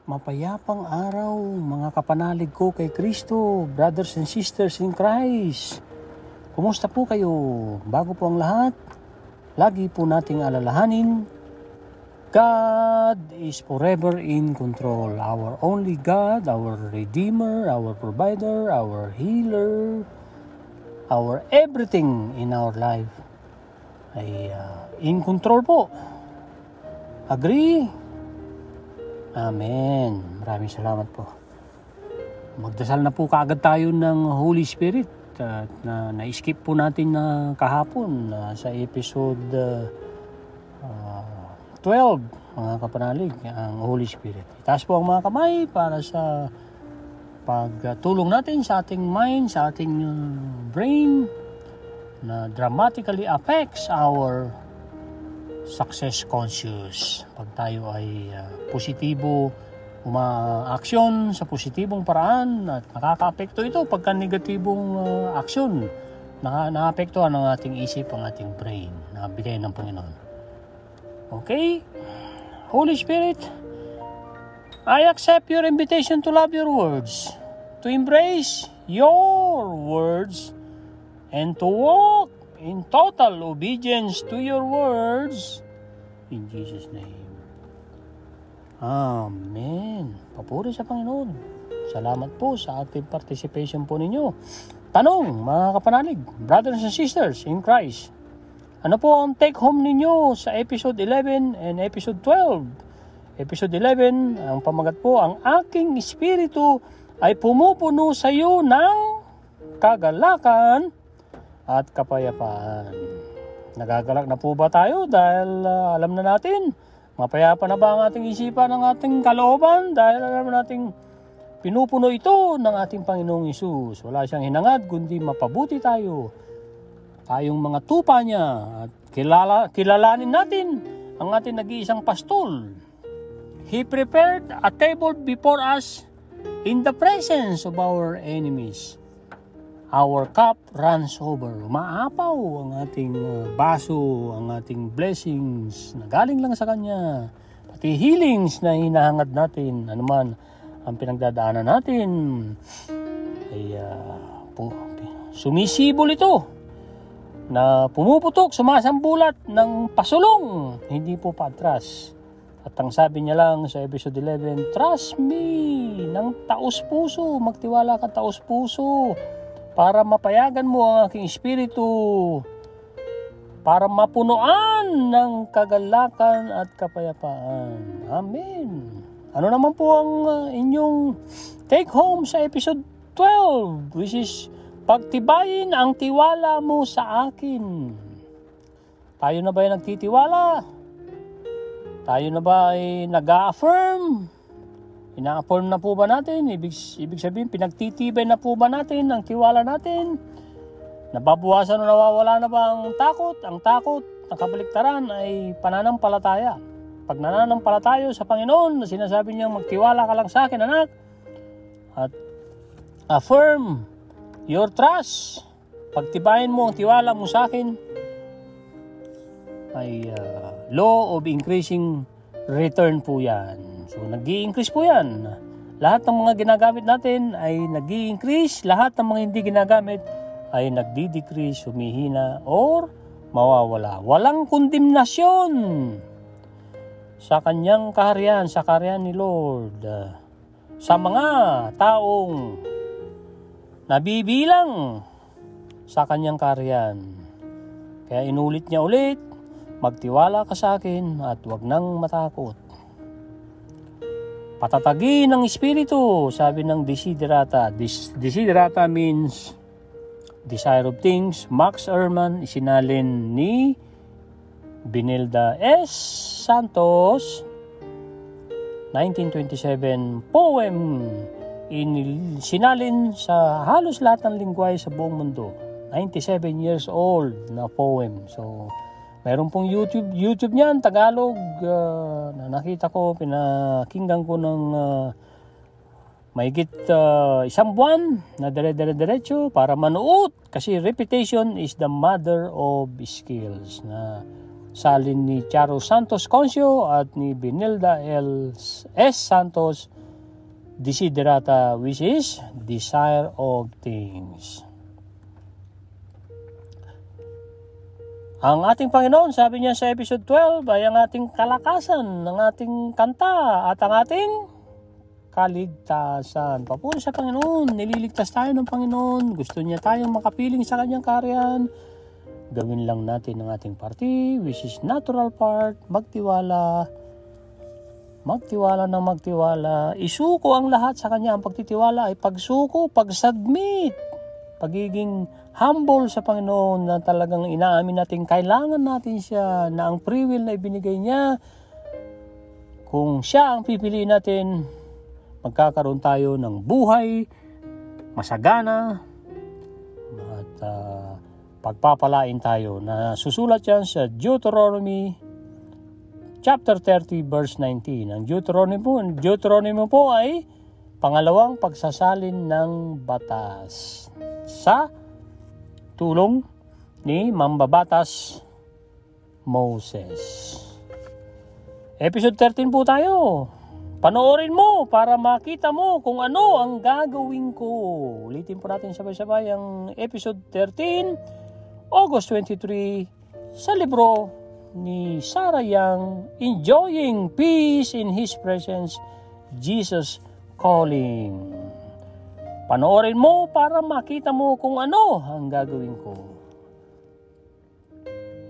Mapayapang araw mga kapanalig ko kay Kristo, brothers and sisters in Christ. Kumusta po kayo? Bago po ang lahat, lagi po nating alalahanin, God is forever in control. Our only God, our Redeemer, our Provider, our Healer, our everything in our life ay in control po. Agree? Amen. Maraming salamat po. Magdasal na po kaagad tayo ng Holy Spirit na na-skip po natin na kahapon sa episode 12, mga kapanalig, ang Holy Spirit. Itaas po ang mga kamay para sa pagtulong natin sa ating mind, sa ating brain na dramatically affects our success conscious. Pag tayo ay positibo, umaaksyon sa positibong paraan at nakaka-apekto ito pagka negatibong aksyon, na-apektuhan ang ating isip, ang ating brain na bigay ng Panginoon. Okay? Holy Spirit, I accept your invitation to love your words, to embrace your words, and to walk in total obedience to your words. In Jesus' name. Amen. Papuri sa Panginoon. Salamat po sa active participation po ninyo. Tanong, mga kapanalig, brothers and sisters in Christ. Ano po ang take home ninyo sa episode 11 and episode 12? Episode 11, ang pamagat po, ang aking espiritu ay pumupuno sa iyo ng kagalakan at kapayapaan. Nagagalak na po ba tayo dahil alam na natin, mapayapa na ba ang ating isipan, ang ating kalooban dahil alam nating pinupuno ito ng ating Panginoong Hesus. Wala siyang hinangad kundi mapabuti tayo. Tayong mga tupa niya at kilalanin natin ang ating nag-iisang pastol. He prepared a table before us in the presence of our enemies. Our cup runs over. Umaapaw ang ating baso, ang ating blessings na galing lang sa Kanya. Pati healings na hinahangad natin, anuman ang pinagdadaanan natin, ay sumisibol ito na pumuputok, sumasambulat ng pasulong, hindi po patras. At ang sabi niya lang sa episode 11, trust me, ng taos puso, magtiwala ka taos puso, para mapayagan mo ang aking espiritu, para mapunuan ng kagalakan at kapayapaan. Amen. Ano naman po ang inyong take home sa episode 12, which is pagtibayin ang tiwala mo sa akin. Tayo na ba ay nagtitiwala? Tayo na ba ay nag-a-affirm? Ina-affirm na po ba natin? Ibig sabihin, pinagtitibay na po ba natin ang tiwala natin? Nababawasan o nawawala na ba ang takot? Ang takot na kabaliktaran ay pananampalataya. Pag nananampalataya sa Panginoon, na sinasabi niyang magtiwala ka lang sa akin, anak, at affirm your trust, pagtibayin mo ang tiwala mo sa akin, ay law of increasing return po yan. So, nag-i-increase po yan. Lahat ng mga ginagamit natin ay nag-i-increase. Lahat ng mga hindi ginagamit ay nagdi-decrease, humihina, or mawawala. Walang kondemnasyon sa kanyang kaharian, sa kaharian ni Lord. Sa mga taong nabibilang sa kanyang kaharian. Kaya inulit niya ulit, magtiwala ka sa akin at huwag nang matakot. Patatagin ng espiritu, sabi ng desiderata. Desiderata means desire of things. Max Ehrmann, isinalin ni Benilda S. Santos, 1927, poem sinalin sa halos lahat ng lingwahe sa buong mundo. 97 years old na poem. So, mayroon pong YouTube niyan, Tagalog, na nakita ko, pinakinggan ko ng mahigit isang buwan na dire-diretso para manood. Kasi repetition is the mother of skills. Na salin ni Charo Santos Concio at ni Benilda S. Santos desiderata, which is desire of things. Ang ating Panginoon, sabi niya sa episode 12, ay ang ating kalakasan, ang ating kanta, at ang ating kaligtasan. Papuri sa Panginoon, nililigtas tayo ng Panginoon, gusto niya tayong makapiling sa kanyang kaharian. Gawin lang natin ang ating party, which is natural part, magtiwala ng magtiwala. Isuko ang lahat sa kanya. Ang pagtitiwala ay pagsuko, pag-submit, pagiging humble sa Panginoon, na talagang inaamin natin kailangan natin siya, na ang free will na ibinigay niya, kung siya ang pipiliin natin, magkakaroon tayo ng buhay masagana at pagpapalain tayo, na susulat yan sa Deuteronomy chapter 30 verse 19. Ang Deuteronomy po ay pangalawang pagsasalin ng batas sa tulong ni Mambabatas Moses. Episode 13 po tayo. Panoorin mo para makita mo kung ano ang gagawin ko. Ulitin po natin sabay-sabay ang episode 13, August 23, sa libro ni Sarah Young, Enjoying Peace in His Presence, Jesus Calling. Panoorin mo para makita mo kung ano ang gagawin ko.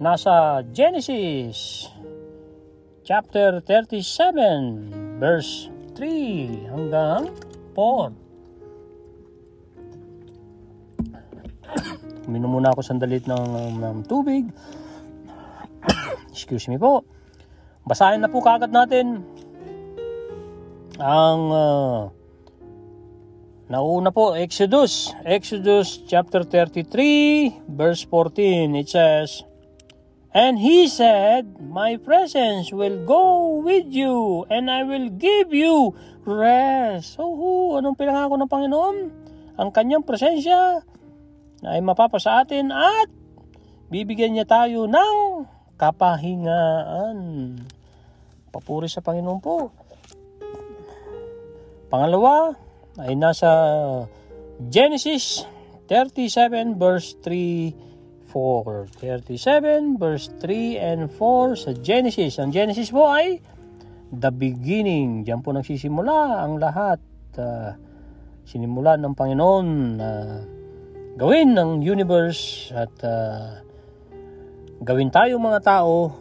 Nasa Genesis chapter 37 verse 3 hanggang 4. Uminom muna ako sandalit ng tubig. Excuse me po. Basahin na po kaagad natin ang nauna po, Exodus chapter 33 verse 14. It says, "And he said, my presence will go with you, and I will give you rest." Anong pinangako ng Panginoon? Ang kanyang presensya ay mapapa sa atin at bibigyan niya tayo ng kapahingaan. Papuri sa Panginoon po. Pangalawa ay nasa Genesis 37 verse 3-4. 37 verse 3 and 4 sa Genesis. Ang Genesis po ay the beginning. Diyan po nagsisimula ang lahat. Sinimula ng Panginoon gawin ng universe at gawin tayo mga tao,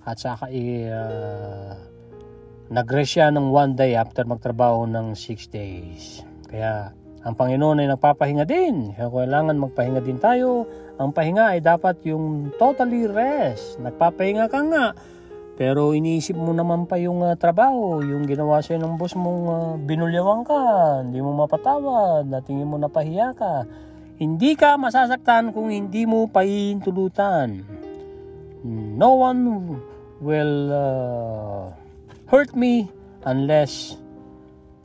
at saka nag-rest siya ng 1 day after magtrabaho ng 6 days. Kaya ang Panginoon ay nagpapahinga din. Kaya kailangan magpahinga din tayo. Ang pahinga ay dapat yung totally rest. Nagpapahinga ka nga, pero iniisip mo naman pa yung trabaho, yung ginawa sa'yo ng boss mong binulyawan ka, hindi mo mapatawad, natingin mo napahiya ka. Hindi ka masasaktan kung hindi mo pahihintulutan. No one will hurt me unless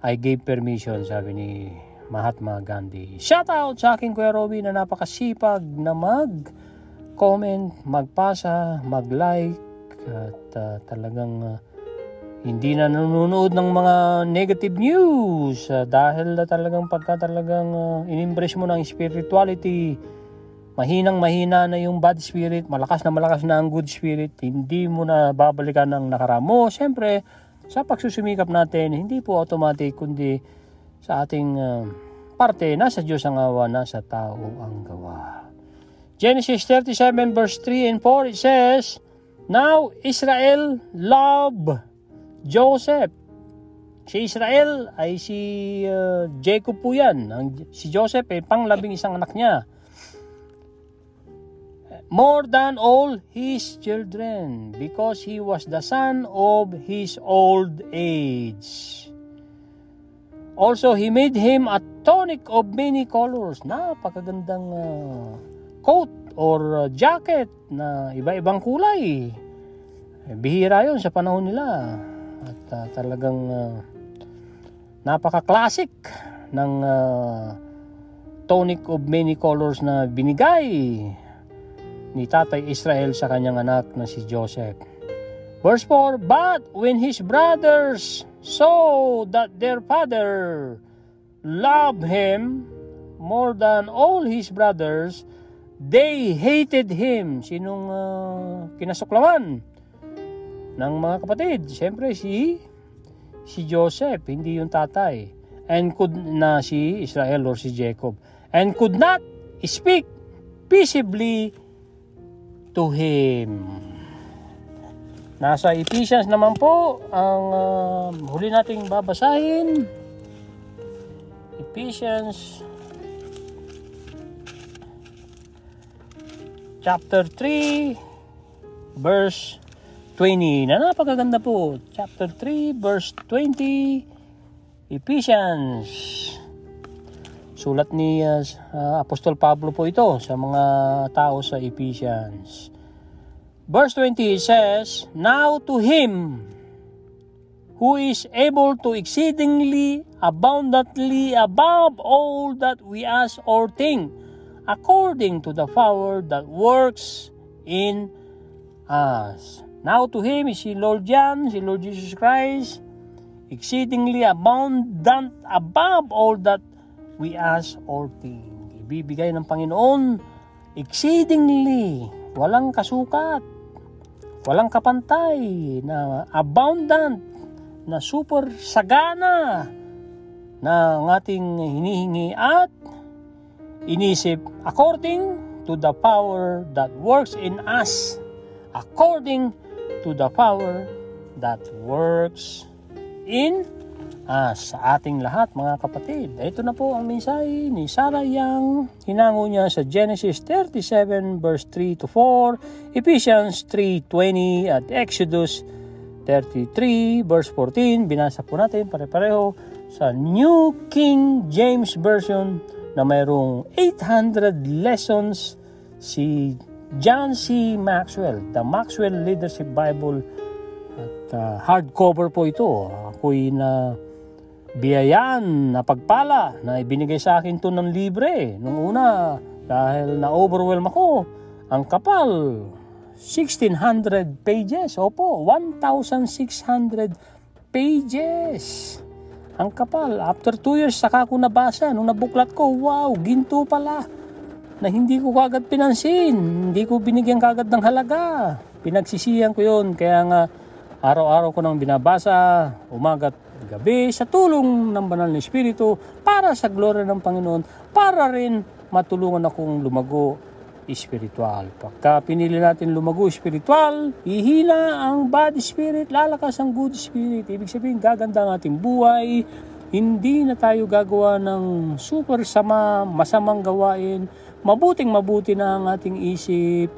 I gave permission, sabi ni Mahatma Gandhi. Shout out sa aking Kuya Robby na napakasipag na mag-comment, magpasa, mag-like, at talagang hindi na nanonood ng mga negative news dahil talagang pagka talagang in-embrace mo ng spirituality, mahinang-mahina na yung bad spirit, malakas na ang good spirit, hindi mo na babalikan ng nakaramo. Siyempre, sa pagsusumikap natin, hindi po automatic, kundi sa ating parte, nasa Diyos ang awa, nasa tao ang gawa. Genesis 37 verse 3 and 4, it says, "Now Israel loved Joseph." Si Israel ay si Jacob po yan. Si Joseph ay pang-11 anak niya. "More than all his children, because he was the son of his old age. Also, he made him a tunic of many colors." Napakagandang coat or jacket na iba-ibang kulay. Bihira yun sa panahon nila. At talagang napaka-classic ng tunic of many colors na binigay ni Tatay Israel sa kanyang anak na si Joseph. Verse 4, "But when his brothers so that their father loved him more than all his brothers, they hated him. Sinong kinasuklaman ng mga kapatid? Siyempre si Joseph, hindi yung tatay. And si Israel or si Jacob. And could not speak peaceably to him. Nasa Ephesians naman po ang huli nating babasahin. Ephesians chapter 3 verse 20. Napakaganda po. Chapter 3 verse 20. Ephesians. Sulat ni Apostol Pablo po ito sa mga tao sa Ephesians. Verse 20 says, "Now to him who is able to exceedingly abundantly above all that we ask or think, according to the power that works in us." Now to him is si Lord Jesus Christ, exceedingly abundant above all that we ask or think. Ibibigay ng Panginoon exceedingly, walang kasukat, walang kapantay, na abundant, na super sagana na ang ating hinihingi at inisip according to the power that works in us. According to the power that works in us. Sa ating lahat, mga kapatid. Ito na po ang mensahe ni Sarah Young. Hinango niya sa Genesis 37 verse 3 to 4, Ephesians 3:20 at Exodus 33 verse 14. Binasa po natin pare-pareho sa New King James Version na mayroong 800 lessons. Si John C. Maxwell, the Maxwell Leadership Bible, at hardcover po ito. Ako'y na biyayaan, na pagpala, na ibinigay sa akin to ng libre nung una dahil na-overwhelm ako. Ang kapal, 1,600 pages. Opo, 1,600 pages. Ang kapal. After 2 years, saka ko nabasa. Nung nabuklat ko, wow, ginto pala. Na hindi ko kagad pinansin. Hindi ko binigyan kagad ng halaga. Pinagsisihan ko yun. Kaya nga, araw-araw ko nang binabasa, umaga't gabi, sa tulong ng Banal na Espiritu, para sa gloria ng Panginoon, para rin matulungan akong lumago espiritual. Pagka pinili natin lumago espiritual, hihina ang bad spirit, lalakas ang good spirit. Ibig sabihin, gaganda ang ating buhay. Hindi na tayo gagawa ng super sama, masamang gawain. Mabuting-mabuti na ang ating isip.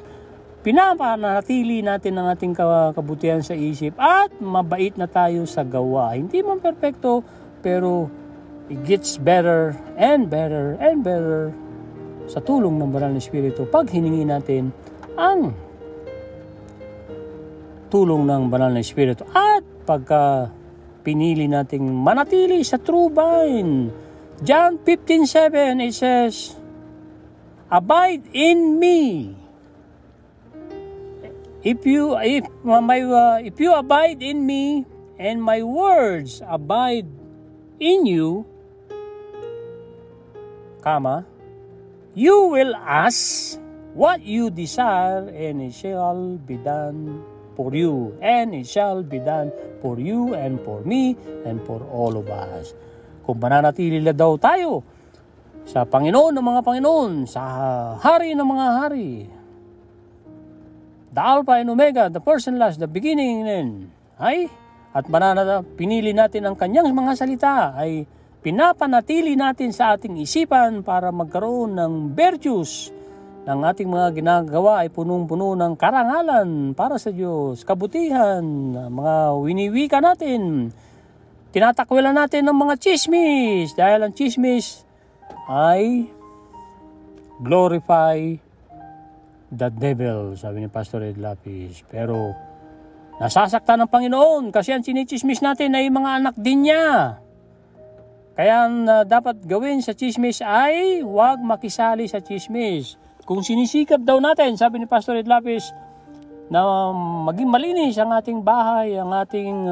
Pinapanatili natin ang ating kabutihan sa isip at mabait na tayo sa gawa. Hindi man perfecto, pero it gets better and better and better sa tulong ng Banal na Espiritu pag hiningi natin ang tulong ng Banal na Espiritu at pagka pinili nating manatili sa true vine. John 15:7, it says, "Abide in me. If you abide in me and my words abide in you, you will ask what you desire and it shall be done for you. And it shall be done for you and for me and for all of us." Kung mananatili na daw tayo sa Panginoon ng mga Panginoon, sa Hari ng mga Hari, the Alpha and Omega, the first and last, the beginning and end, at pinili natin ang kanyang mga salita, ay pinapanatili natin sa ating isipan para magkaroon ng virtues. Ng ating mga ginagawa ay punong-puno ng karangalan para sa Diyos, kabutihan, mga winiwika natin. Tinatakwilan natin ng mga chismis dahil ang chismis ay glorify the devil, sabi ni Pastor Ed Lapis. Pero nasasaktan ng Panginoon kasi ang sinichismis natin ay mga anak din niya. Kaya dapat gawin sa chismis ay huwag makisali sa chismis. Kung sinisikap daw natin, sabi ni Pastor Ed Lapis, na maging malinis ang ating bahay, ang ating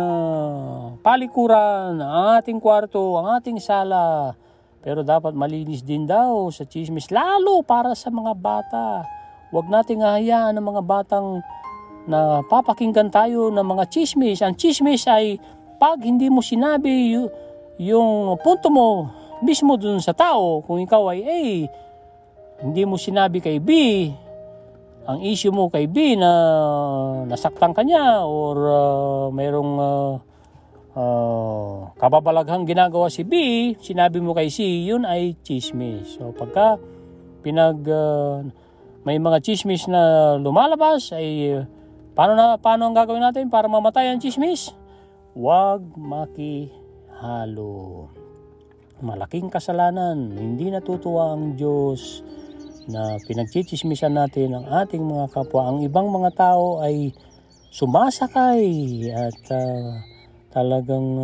palikuran, ang ating kwarto, ang ating sala. Pero dapat malinis din daw sa chismis, lalo para sa mga bata. Huwag nating hahayaan ng mga batang na papakinggan tayo ng mga chismis. Ang chismis ay pag hindi mo sinabi yung punto mo mismo dun sa tao, kung ikaw ay A, hindi mo sinabi kay B, ang issue mo kay B na nasaktan ka niya or mayroong kababalaghang ginagawa si B, sinabi mo kay C, yun ay chismis. So pagka may mga chismis na lumalabas, ay paano ang gagawin natin para mamatay ang chismis? Huwag makihalo. Malaking kasalanan, hindi natutuwa ang Diyos na pinagchichismisan natin ang ating mga kapwa. Ang ibang mga tao ay sumasakay at talagang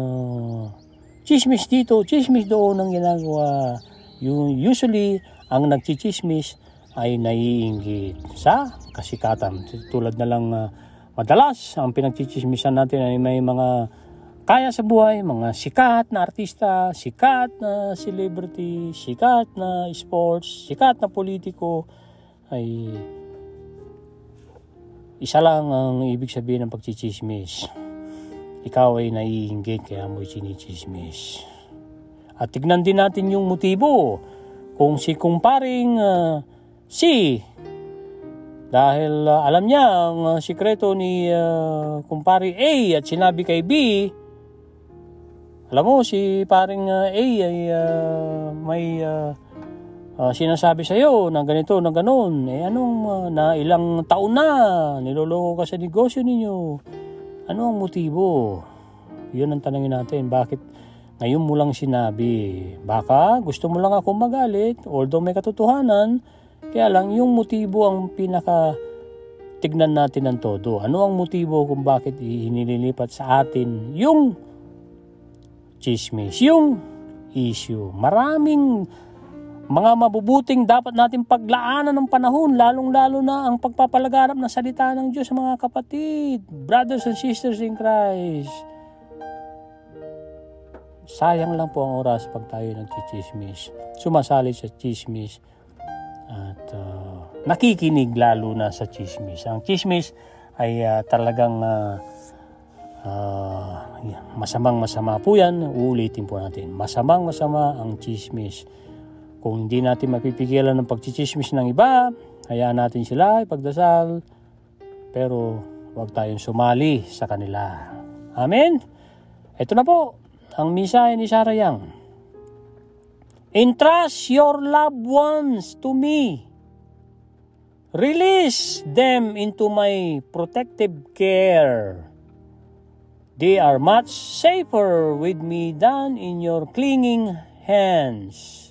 chismis dito, chismis doon ang ginagawa. Usually, ang nagchichismis ay naiinggit sa kasikatan. Tulad na lang madalas, ang pinagchichismisan natin ay may mga kaya sa buhay, mga sikat na artista, sikat na celebrity, sikat na sports, sikat na politiko, ay isa lang ang ibig sabihin ng pagchichismis. Ikaw ay naiinggit kaya mo'y chinichismis. At tignan din natin yung motibo. Kung si kumparing si, dahil alam niya ang sikreto ni kumpari A at sinabi kay B, alam mo, si paring A ay may sinasabi sa'yo na ganito, na ganon. Na ilang taon na niloloko ka sa negosyo ninyo. Ano ang motibo? Yun ang tanongin natin. Bakit ngayon mo lang sinabi? Baka gusto mo lang ako magalit, although may katotohanan. Kaya lang, yung motibo ang tignan natin ng todo. Ano ang motibo kung bakit inililipat sa atin yung chismis, yung issue. Maraming mga mabubuting dapat natin paglaanan ng panahon, lalong-lalo na ang pagpapalaganap ng salita ng Diyos, mga kapatid, brothers and sisters in Christ. Sayang lang po ang oras pag tayo nagchichismis, sumasali sa chismis, at nakikinig lalo na sa chismis. Ang chismis ay talagang masamang-masama po yan. Uulitin po natin. Masamang-masama ang chismis. Kung hindi natin mapipigilan ng pagchichismis ng iba, hayaan natin sila ipagdasal, pero huwag tayong sumali sa kanila. Amen? Ito na po ang mensahe ni Sarah Young. Entrust your loved ones to me. Release them into my protective care. They are much safer with me than in your clinging hands.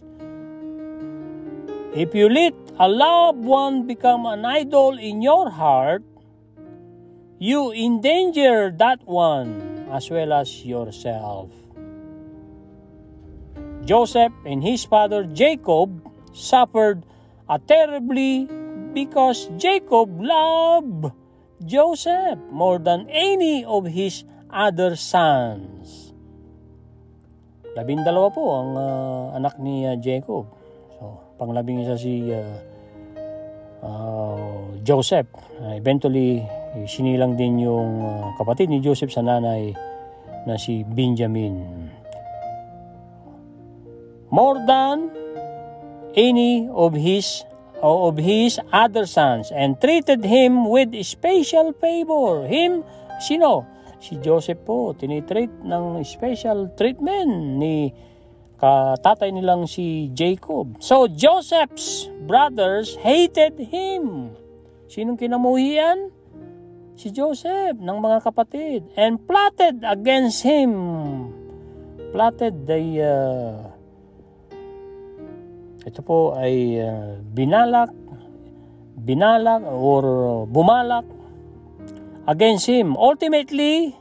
If you let a loved one become an idol in your heart, you endanger that one as well as yourself. Joseph and his father Jacob suffered terribly because Jacob loved Joseph more than any of his other sons. 12 po ang anak ni Jacob. So, pang-11 si Joseph. Eventually, sinilang din yung kapatid ni Joseph sa nanay na si Benjamin. More than any of his other sons, and treated him with special favor. Him, sino? Si Joseph po, tinitreat ng special treatment ni tatay nilang si Jacob. So, Joseph's brothers hated him. Sinong kinamuhian? Si Joseph ng mga kapatid. And plotted against him. Plotted ito po ay binalak or bumalak against him. Ultimately,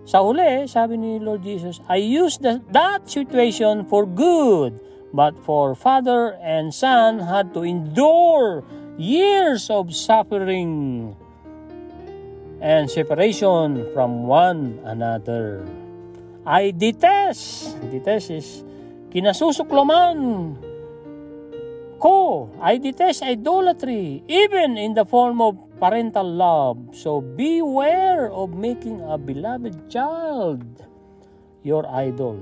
sa huli, sabi ni Lord Jesus, I used that situation for good, but for father and son had to endure years of suffering. and separation from one another. I detest is kinasusuklaman ko. I detest idolatry, even in the form of parental love. So beware of making a beloved child your idol.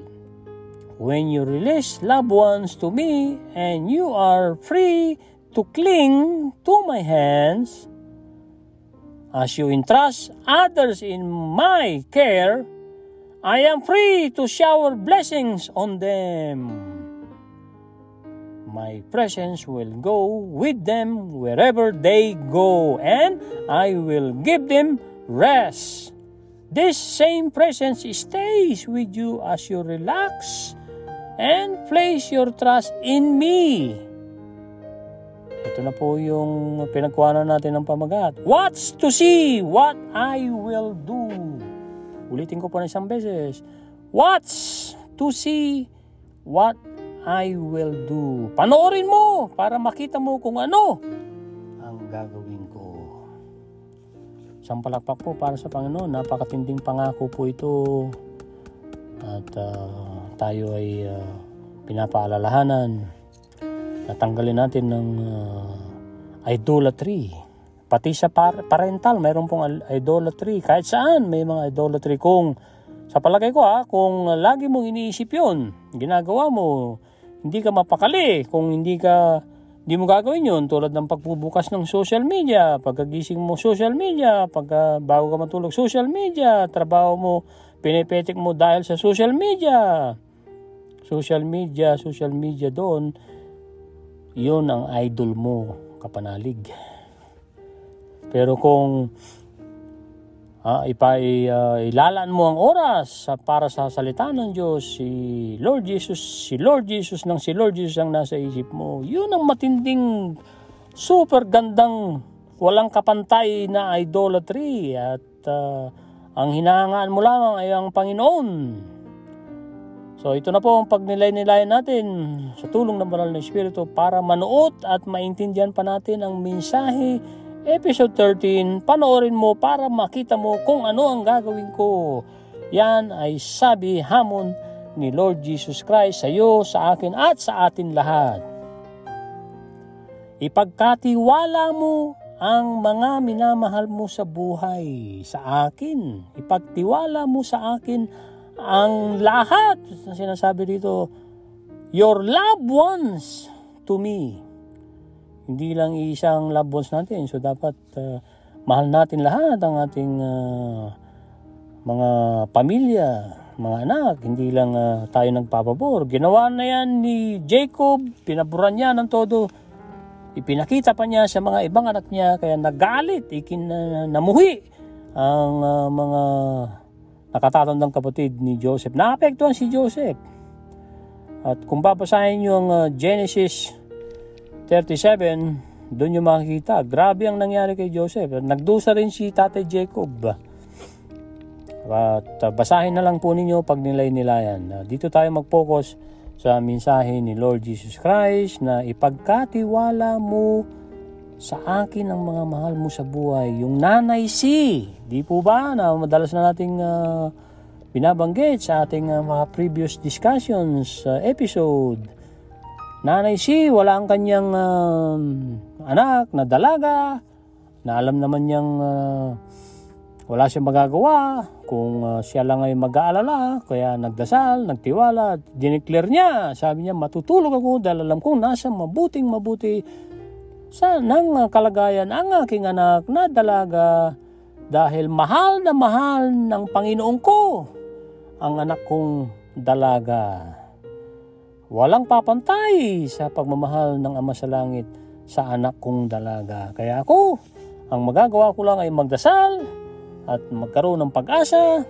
When you release loved ones to me and you are free to cling to my hands, as you entrust others in my care, I am free to shower blessings on them. My presence will go with them wherever they go, and I will give them rest. This same presence stays with you as you relax and place your trust in me. Ito na po yung pinagkuhanan natin ng pamagat. Watch to see what I will do. Ulitin ko po na isang beses. Watch to see what I will do. Panoorin mo para makita mo kung ano ang gagawin ko. Isang palakpak po para sa Panginoon. Napakatinding pangako po ito. At tayo ay pinapaalalahanan. Natanggalin natin ng idolatry. Pati sa parental, mayroon pong idolatry. Kahit saan may mga idolatry. Kung, sa palagay ko kung lagi mong iniisip yun, ginagawa mo, hindi ka mapakali. Kung hindi mo gagawin yun, tulad ng pagbubukas ng social media, pagkagising mo social media, bago ka matulog social media, trabaho mo, pinipetik mo dahil sa social media. Social media doon, yun ang idol mo, kapanalig. Pero kung ilalaan mo ang oras para sa salita ng Diyos, si Lord Jesus ang nasa isip mo, yun ang matinding, super gandang, walang kapantay na idolatry. At ang hinahangaan mo lamang ay ang Panginoon. So ito na po ang pagnilay-nilayan natin sa tulong ng Banal na Espiritu para manuot at maintindihan pa natin ang mensahe. Episode 13, panoorin mo para makita mo kung ano ang gagawin ko. Yan ay sabi hamon ni Lord Jesus Christ sa iyo, sa akin at sa atin lahat. Ipagkatiwala mo ang mga minamahal mo sa buhay sa akin. Ipagtiwala mo sa akin ang lahat na sinasabi dito, your loved ones to me. Hindi lang isang loved ones natin. So dapat mahal natin lahat ang ating mga pamilya, mga anak. Hindi lang tayo nagpapabor. Ginawa na yan ni Jacob. Pinaburan niya ng todo. Ipinakita pa niya sa mga ibang anak niya. Kaya nagalit, namuhi ang mga nakatatandang kapatid ni Joseph. Naapektuhan si Joseph. At kung babasahin yung Genesis 37, doon yung makikita. Grabe ang nangyari kay Joseph. Nagdusa rin si Tatay Jacob. At basahin na lang po ninyo pag nilay-nilayan. Dito tayo mag-focus sa mensahe ni Lord Jesus Christ na ipagkatiwala mo sa akin ang mga mahal mo sa buhay. Yung nanay si, di po ba na madalas na nating binabanggit sa ating mga previous discussions episode. Nanay si, wala ang kanyang anak na dalaga, na alam naman niyang wala siyang magagawa kung siya lang ay mag-aalala, kaya nagdasal, nagtiwala, dineclare niya, sabi niya matutulog ako dahil alam kong nasa mabuti sa nang kalagayan ang aking anak na dalaga dahil mahal na mahal ng Panginoon ko ang anak kong dalaga. Walang papantay sa pagmamahal ng Ama sa Langit sa anak kong dalaga. Kaya ako, ang magagawa ko lang ay magdasal at magkaroon ng pag-asa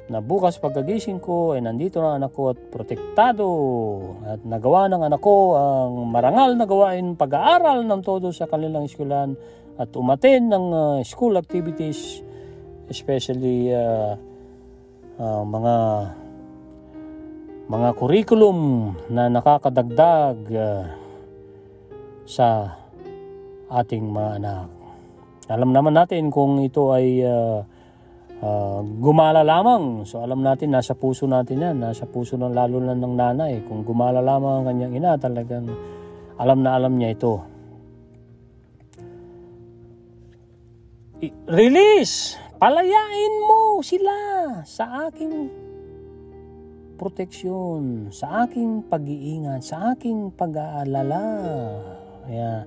na bukas pagkagising ko ay nandito na anak ko at protektado at nagawa ng anak ko ang marangal na gawain, pag-aaral ng todo sa kanilang eskwelahan at umattend ng school activities, especially mga curriculum na nakakadagdag sa ating mga anak. Alam naman natin kung ito ay gumala lamang. So alam natin, nasa puso natin yan. Nasa puso ng lalo na ng nanay. Kung gumala lamang ang kanyang ina, talagang alam na alam niya ito. Release! Palayain mo sila sa aking proteksyon, sa aking pag-iingat, sa aking pag-aalala. Kaya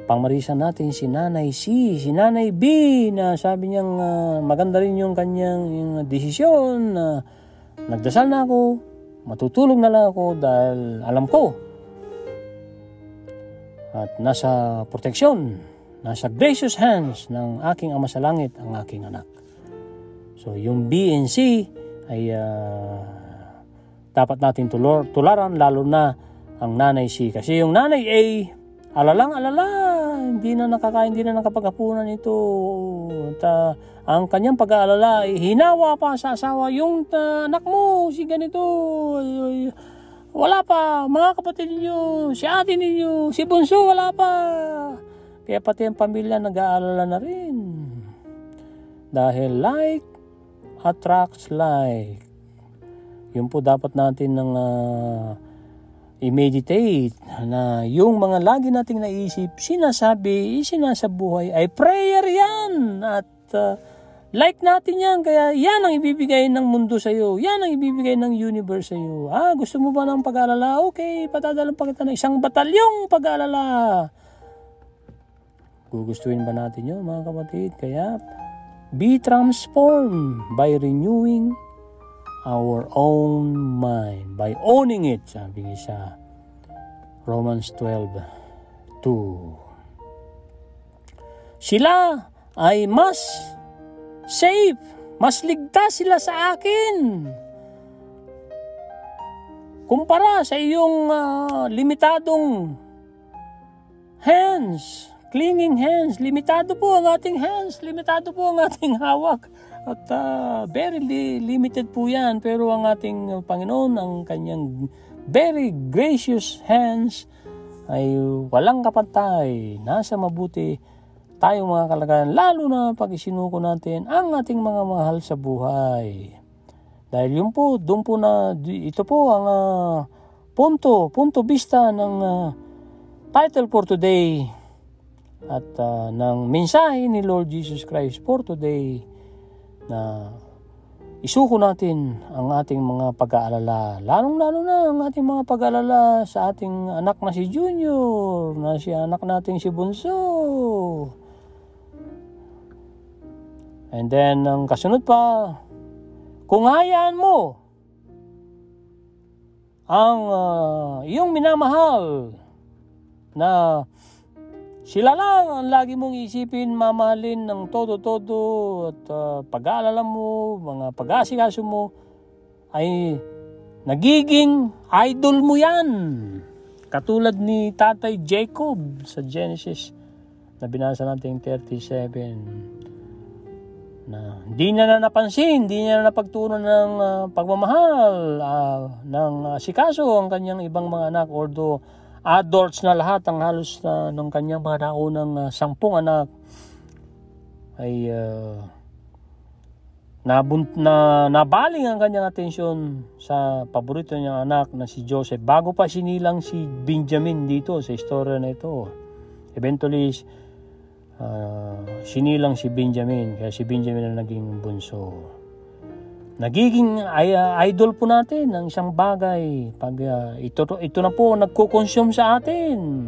pangmarisan natin si Nanay C, si Nanay B, na sabi niyang maganda rin yung kanyang desisyon. Nagdasal na ako, matutulog na lang ako dahil alam ko at nasa proteksyon, nasa gracious hands ng aking Ama sa Langit ang aking anak. So yung B and C ay dapat natin tularan, lalo na ang Nanay C. Kasi yung Nanay A, alalang-alala, hindi na nakapaghapunan ito. At ang kanyang pag-aalala ay hinawa pa sa asawa, yung anak mo, si ganito, wala pa, mga kapatid ninyo, si ate ninyo, si bunso, wala pa. Kaya pati ang pamilya nag-aalala na rin. Dahil like attracts like. Yun po dapat natin ng i-meditate na yung mga lagi nating naisip, sinasabi, isinasabuhay ay prayer yan. At like natin yan. Kaya yan ang ibibigay ng mundo sa iyo. Yan ang ibibigay ng universe sa iyo. Gusto mo ba ng pag-aalala? Okay, patadalan pa kita ng isang batalyong pag-aalala. Gugustuhin ba natin yun, mga kapatid? Kaya be transformed by renewing our own mind, by owning it, sabi niya sa Romans 12:2. Sila ay mas safe, mas ligtas sila sa akin kumpara sa iyong limitadong hands, clinging hands. Limitado po ang ating hands, limitado po ang ating hawak. At very limited po yan. Pero ang ating Panginoon, ang kanyang very gracious hands ay walang kapantay. Nasa mabuti tayong mga kalagayan, lalo na pag isinuko natin ang ating mga mahal sa buhay. Dahil yun po, doon po na, ito po ang punto vista ng title for today at ng mensahe ni Lord Jesus Christ for today, na isuko natin ang ating mga pag-aalala, lalong-lalo na ang ating mga pag-aalala sa ating anak na si Junior, na si anak nating si Bunso. And then, ang kasunod pa, kung hayaan mo ang iyong minamahal na sila lang ang lagi mong isipin, mamahalin ng todo-todo, at pag-aalala mo, mga pag-aasikaso mo, ay nagiging idol mo yan. Katulad ni Tatay Jacob sa Genesis na binasa natin 37, na hindi niya na napansin, hindi niya na napagtunan ng pagmamahal, ng asikaso ang kanyang ibang mga anak, although adults na lahat ang halos ng kanyang mga naunang 10 anak ay nabaling ang kanyang atensyon sa paborito niyang anak na si Joseph bago pa sinilang si Benjamin dito sa istorya na ito. Eventually sinilang si Benjamin, kaya si Benjamin ang naging bunso. Nagiging idol po natin ang isang bagay pag ito na po nagko-consume sa atin.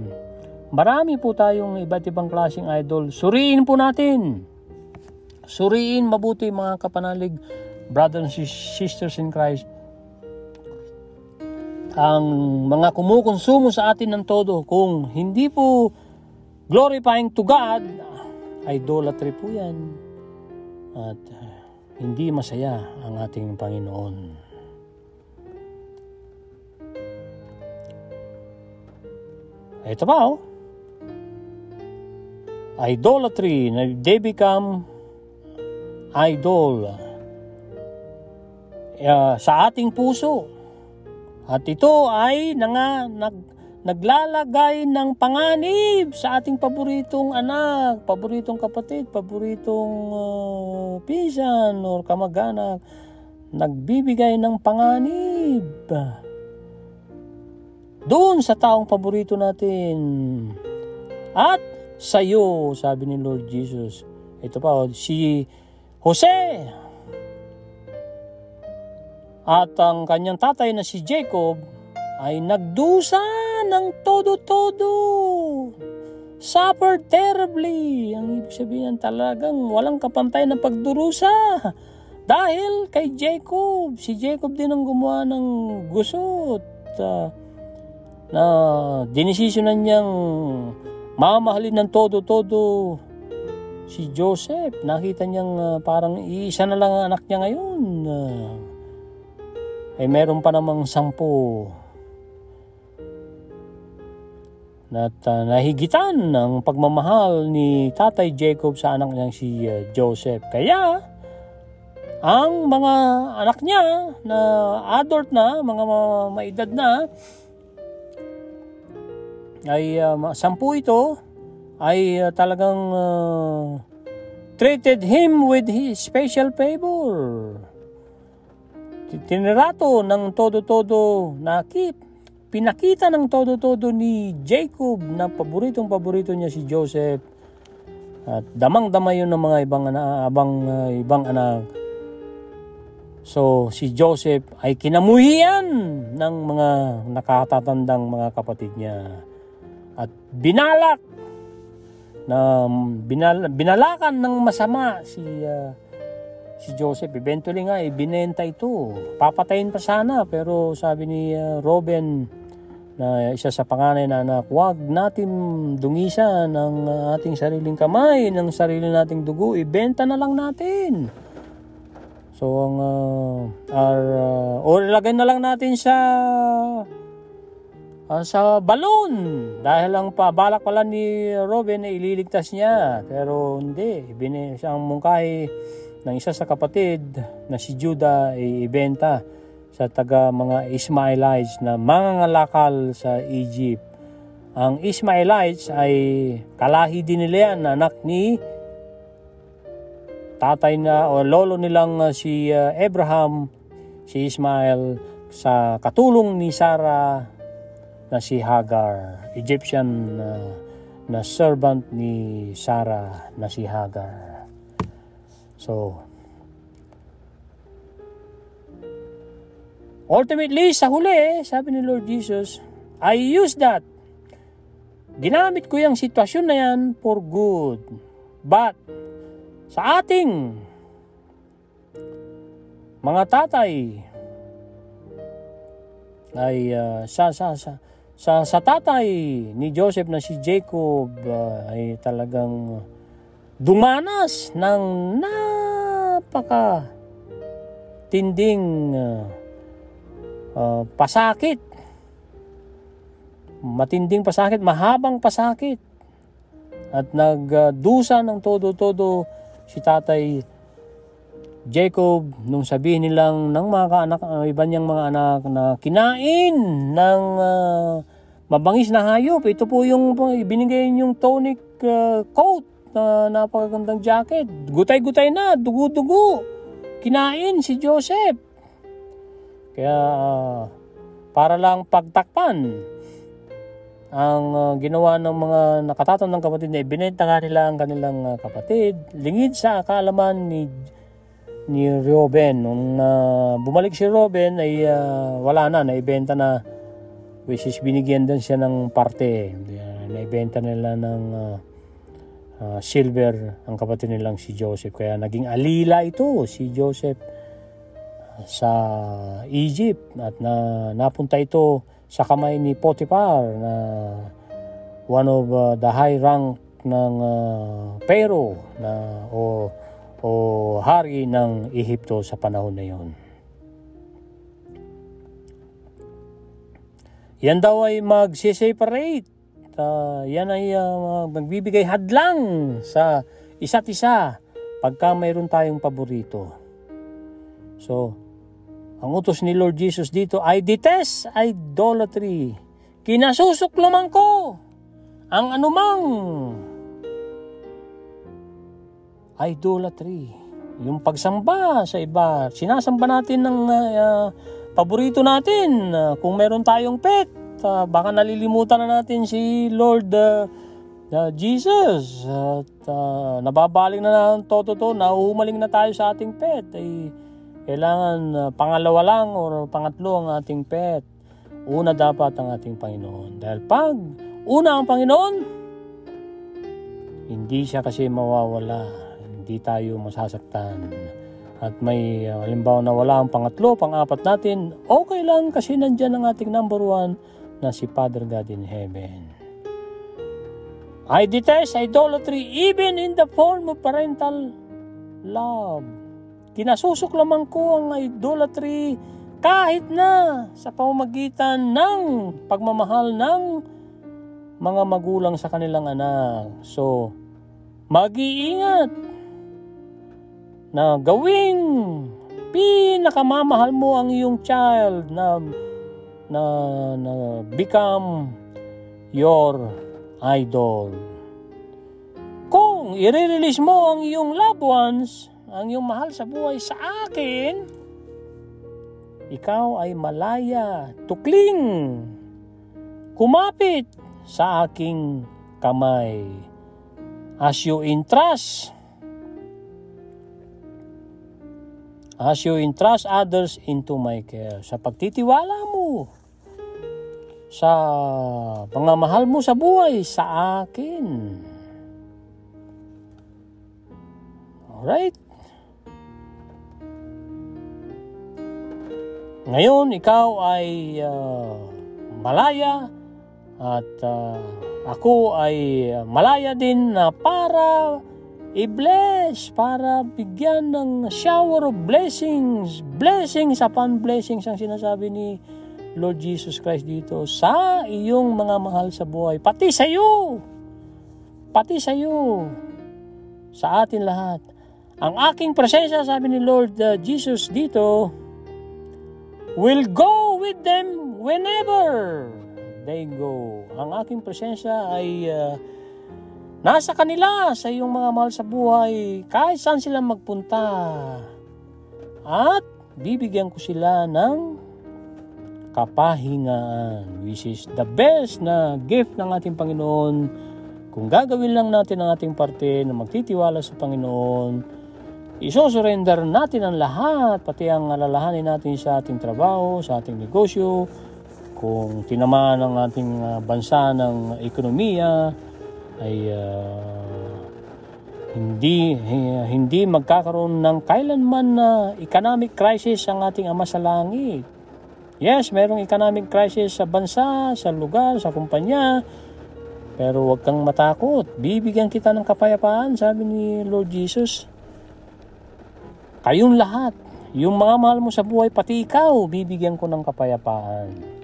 Marami po tayong iba't ibang klaseng idol. Suriin po natin. Suriin mabuti, mga kapanalig, brothers and sisters in Christ, ang mga kumukonsumo sa atin ng todo. Kung hindi po glorifying to God, idolatry po yan. At hindi masaya ang ating Panginoon. Ito pa idolatry, they become idol sa ating puso. At ito ay naglalagay ng panganib sa ating paboritong anak, paboritong kapatid, paboritong pinsan or kamag-anak. Nagbibigay ng panganib doon sa taong paborito natin. At sa'yo, sabi ni Lord Jesus. Ito pa, si Jose at ang kanyang tatay na si Jacob ay nagdusa ng todo-todo. Suffered terribly. Ang ibig sabihin talagang walang kapantay na pagdurusa. Dahil kay Jacob. Si Jacob din ang gumawa ng gusot. Na dinesisyonan niyang mamahalin ng todo-todo si Joseph. Nakita niyang parang isa na lang ang anak niya ngayon. Meron pa namang 10 at nahigitan ng pagmamahal ni Tatay Jacob sa anak niyang si Joseph. Kaya ang mga anak niya na adult na, mga maedad na, ay 10 ito ay talagang treated him with his special favor. Tinirato ng todo-todo, pinakita ng todo-todo ni Jacob na paboritong-paborito niya si Joseph. At damang-dama yun ng mga ibang anak. So, si Joseph ay kinamuhian ng mga nakatatandang mga kapatid niya. At binalakan ng masama si Joseph. Eventually nga, binenta ito. Papatayin pa sana, pero sabi ni Reuben, na isa sa panganay na anak, huwag natin dungisan ng ating sariling kamay, ng sarili nating dugo, ibenta na lang natin. So, o ilagay na lang natin sa balon. Dahil ang balak pala ni Reuben na ililigtas niya. Pero hindi, siyang mungkahi ng isa sa kapatid na si Judah ay ibenta sa mga Ismaelites na mangangalakal sa Egypt. Ang Ismaelites ay kalahi din nila yan, anak ni tatay na o lolo nilang si Abraham, si Ismael, sa katulong ni Sarah na si Hagar, Egyptian na servant ni Sarah na si Hagar. So, ultimately, sa huli, sabi ni Lord Jesus, I use that. Ginamit ko yung sitwasyon na yan for good. But, sa ating mga tatay, ay sa tatay ni Joseph na si Jacob ay talagang dumanas ng tinding pasakit, matinding pasakit, mahabang pasakit, at nagdusa ng todo-todo si Tatay Jacob nung sabihin nilang ng mga kaanak, iba niyang mga anak na kinain ng mabangis na hayop. Ito po yung binigay niyong tonic coat na napakagandang jacket. Gutay-gutay na, dugo-dugo. Kinain si Joseph. Kaya para lang pagtakpan ang ginawa ng mga nakatatandang kapatid na ibinenta nga nila ang kanilang kapatid. Lingid sa kaalaman ni Reuben. Nung bumalik si Reuben ay wala na, naibenta na, which is binigyan din siya ng parte. Naibenta nila ng silver ang kapatid nilang si Joseph. Kaya naging alila ito si Joseph sa Egypt at napunta ito sa kamay ni Potiphar na one of the high rank ng Pharaoh o hari ng Ehipto sa panahon na yon. Yan daw ay magsiseparate. Yan ay magbibigay hadlang sa isa't isa pagka mayroon tayong paborito. So, ang utos ni Lord Jesus dito, I detest idolatry. Kinasusuklaman ko ang anumang idolatry. Yung pagsamba sa iba. Sinasamba natin ng paborito natin. Kung meron tayong pet, baka nalilimutan na natin si Lord Jesus. At nababaling na ng todo to, nahuhumaling na tayo sa ating pet. Kailangan pangalawa lang o pangatlo ang ating pet. Una dapat ang ating Panginoon. Dahil pag una ang Panginoon, hindi siya kasi mawawala. Hindi tayo masasaktan. At may halimbawa na wala ang pangatlo, pang-apat natin, okay lang kasi nandyan ang ating number one na si Father God in heaven. I detest idolatry even in the form of parental love. Kinasusuklaman ko ang idolatry kahit na sa pamamagitan ng pagmamahal ng mga magulang sa kanilang anak. So, mag-iingat na gawing pinakamamahal mo ang iyong child na become your idol. Kung i-release mo ang iyong loved ones, ang iyong mahal sa buhay sa akin, ikaw ay malaya, tukling, kumapit sa aking kamay. As you entrust others into my care. Sa pagtitiwala mo sa mga mahal mo sa buhay sa akin. Alright? Ngayon, ikaw ay malaya at ako ay malaya din na para i-bless, para bigyan ng shower of blessings, blessings upon blessings ang sinasabi ni Lord Jesus Christ dito sa iyong mga mahal sa buhay, pati sa iyo, sa atin lahat. Ang aking presensya, sabi ni Lord Jesus dito, will go with them whenever they go. Ang aking presensya ay nasa kanila, sa iyong mga mahal sa buhay, kahit saan sila magpunta. At bibigyan ko sila ng kapahingaan, which is the best na gift ng ating Panginoon. Kung gagawin lang natin ang ating parte na magtitiwala sa Panginoon, isosurrender natin ang lahat, pati ang alalahanin natin sa ating trabaho, sa ating negosyo. Kung tinamaan ang ating bansa ng ekonomiya, ay hindi magkakaroon ng kailanman na economic crisis ang ating Ama sa Langit. Yes, mayroong economic crisis sa bansa, sa lugar, sa kumpanya, pero huwag kang matakot. Bibigyan kita ng kapayapaan, sabi ni Lord Jesus. Kayong lahat, yung mga mahal mo sa buhay, pati ikaw, bibigyan ko ng kapayapaan.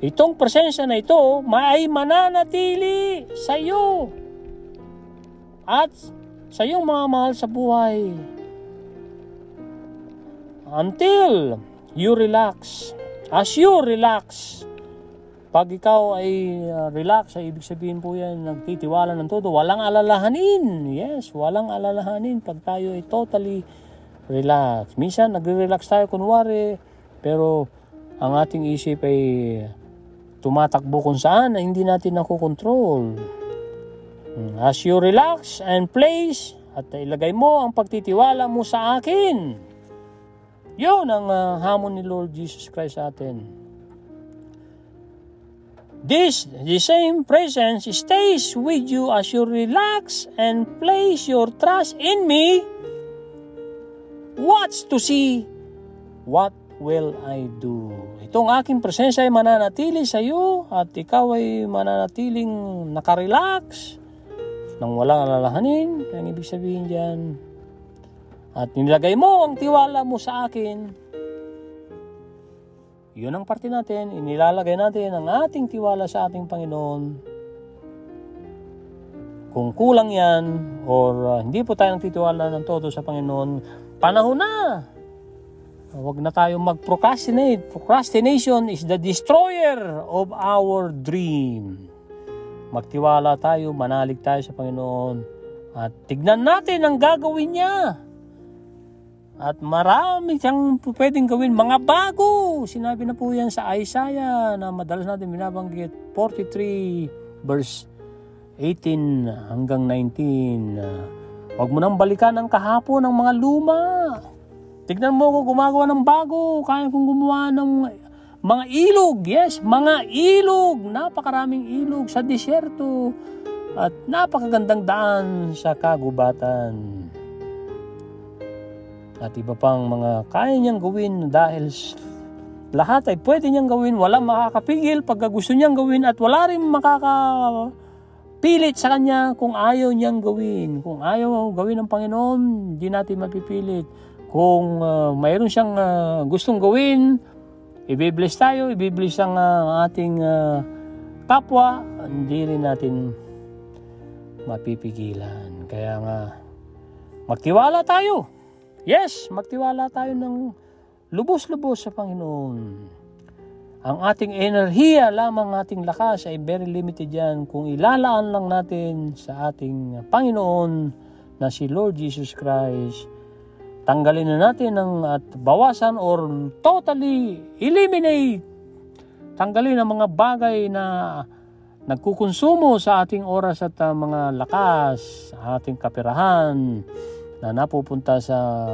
Itong presensya na ito ay mananatili sa iyo at sa iyong mga mahal sa buhay until you relax. As you relax, pag ikaw ay relax, ay ibig sabihin po yan, nagtitiwala ng todo, walang alalahanin. Yes, walang alalahanin pag tayo ay totally relax. Minsan, nagre-relax tayo kunwari, pero ang ating isip ay tumatakbo kung saan na hindi natin nakokontrol. As you relax and place, at ilagay mo ang pagtitiwala mo sa akin. Yun ang hamon ni Lord Jesus Christ sa atin. The same presence stays with you as you relax and place your trust in me. Watch to see what will I do. Itong aking presensya ay mananatili sa iyo at ikaw ay mananatiling nakarelax nang walang alalahanin. Ang ibig sabihin dyan, at nilagay mo ang tiwala mo sa akin. Yun ang parte natin. Inilalagay natin ang ating tiwala sa ating Panginoon. Kung kulang yan or hindi po tayo nagtitiwala ng todo sa Panginoon, panahon na Huwag na tayo mag-procrastinate. Procrastination is the destroyer of our dream. Magtiwala tayo, manalig tayo sa Panginoon, at tignan natin ang gagawin niya. At marami siyang pwedeng gawin, mga bago. Sinabi na po yan sa Isaiah na madalas natin binabanggit, 43 verse 18 hanggang 19. Huwag mo nang balikan ang kahapon ng mga luma. Tignan mo ko gumagawa ng bago. Kaya kong gumawa ng mga ilog. Yes, mga ilog. Napakaraming ilog sa disyerto. At napakagandang daan sa kagubatan. At iba pang mga kaya niyang gawin dahil lahat ay pwede niyang gawin. Walang makakapigil pag gusto niyang gawin at wala rin makakapilit sa kanya kung ayaw niyang gawin. Kung ayaw gawin ng Panginoon, hindi natin mapipilit. Kung mayroon siyang gustong gawin, ibibless tayo, ibibless ang ating kapwa, hindi rin natin mapipigilan. Kaya nga, magtiwala tayo. Yes, magtiwala tayo ng lubos-lubos sa Panginoon. Ang ating enerhiya lamang, ating lakas ay very limited yan kung ilalaan lang natin sa ating Panginoon na si Lord Jesus Christ. Tanggalin na natin at bawasan or totally eliminate. Tanggalin ang mga bagay na nagkukonsumo sa ating oras at mga lakas, ating kaperahan na napupunta sa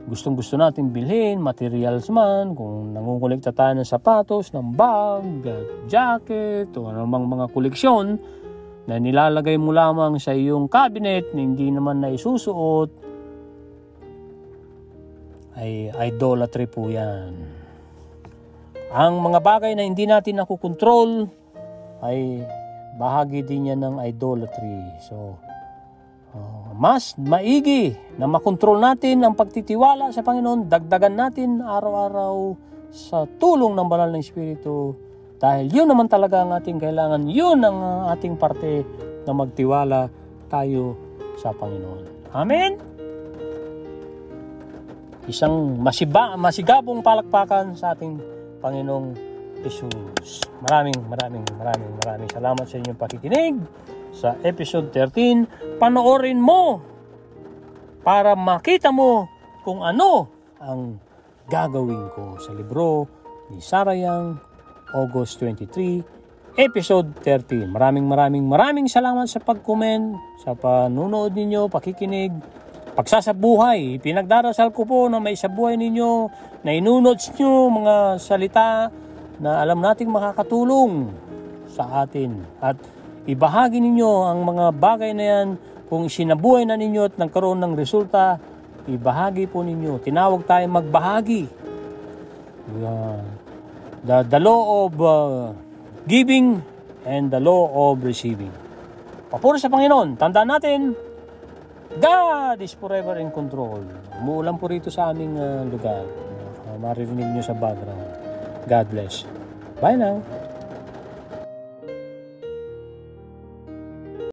gustong-gusto nating bilhin, materials man, kung nangungulekta tayo ng sapatos, ng bag, jacket, o anumang mga koleksyon na nilalagay mo lamang sa iyong cabinet na hindi naman na isusuot, ay idolatry po yan. Ang mga bagay na hindi natin nakukontrol ay bahagi din yan ng idolatry. So, mas maigi na makontrol natin ang pagtitiwala sa Panginoon, dagdagan natin araw-araw sa tulong ng Banal na Espiritu, dahil yun naman talaga ang ating kailangan, yun ang ating parte na magtiwala tayo sa Panginoon. Amen? Isang masigabong palakpakan sa ating Panginoong Jesus. Maraming salamat sa inyong pakikinig sa episode 13. Panoorin mo para makita mo kung ano ang gagawin ko sa libro ni Sarah Young, August 23, episode 13. Maraming salamat sa pag-comment, sa panunood ninyo, pakikinig, pagsasabuhay. Pinagdarasal ko po na may sabuhay ninyo, na inunods nyo mga salita na alam nating makakatulong sa atin. At ibahagi ninyo ang mga bagay na yan. Kung sinabuhay na ninyo at nagkaroon ng resulta, ibahagi po ninyo. Tinawag tayo magbahagi. The law of giving and the law of receiving. Papuri sa Panginoon. Tandaan natin, God is forever in control. Umuulan po rito sa aming lugar. Maririnig nyo sa background. God bless. Bye now.